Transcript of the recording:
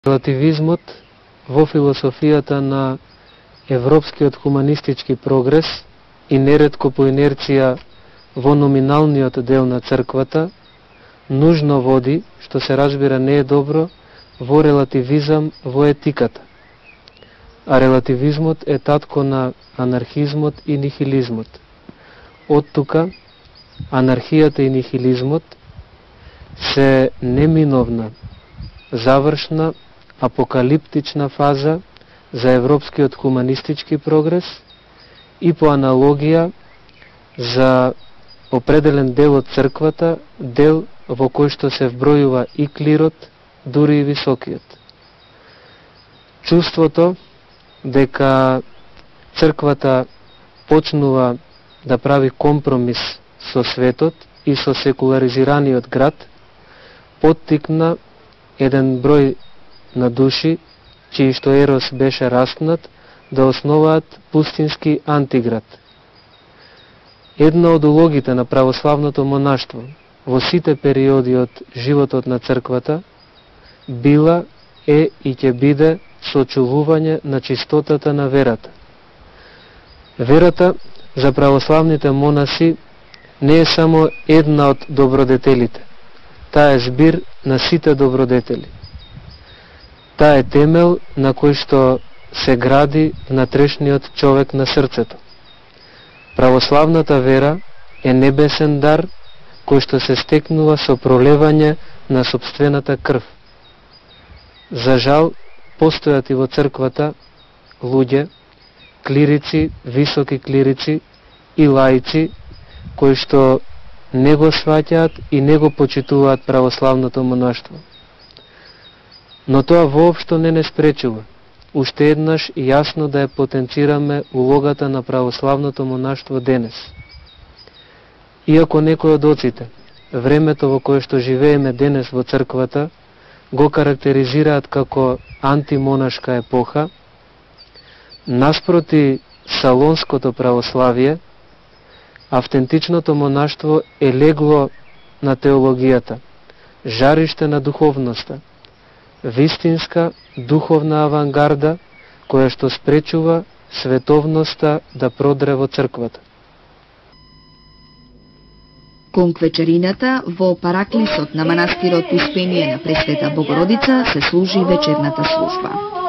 Релативизмот во философијата на европскиот хуманистички прогрес и неретко по инерција во номиналниот дел на црквата нужно води, што се разбира не е добро, во релативизам во етиката. А релативизмот е татко на анархизмот и нихилизмот. Од тука анархијата и нихилизмот се неминовна, завршна, апокалиптична фаза за европскиот хуманистички прогрес и по аналогија за определен дел од црквата, дел во кој што се вбројува и клирот, дури и високиот. Чувството дека црквата почнува да прави компромис со светот и со секуларизираниот град поттикна еден број на души, чиј што ерос беше распнат, да основаат пустински антиград. Една од улогите на православното монаштво во сите периоди од животот на црквата била, е и ќе биде сочувување на чистотата на верата. Верата за православните монаси не е само една од добродетелите. Таа е збир на сите добродетели. Таа е темел на кој што се гради внатрешниот човек на срцето. Православната вера е небесен дар кој што се стекнува со пролевање на сопствената крв. За жал, постојат и во црквата луѓе, клирици, високи клирици и лаици, кои што не го сваќаат и не го почитуваат православното монаштво. Но тоа воопшто не спречува уште еднаш јасно да ја потенцираме улогата на православното монаштво денес. Иако некои од оците времето во кое што живееме денес во црквата го карактеризираат како антимонашка епоха, наспроти салонското православие, автентичното монаштво е легло на теологијата, жариште на духовноста, вистинска духовна авангарда која што спречува световноста да продре во црквата. Кон вечерината во параклисот на манастирот Успение на Пресвета Богородица се служи вечерната служба.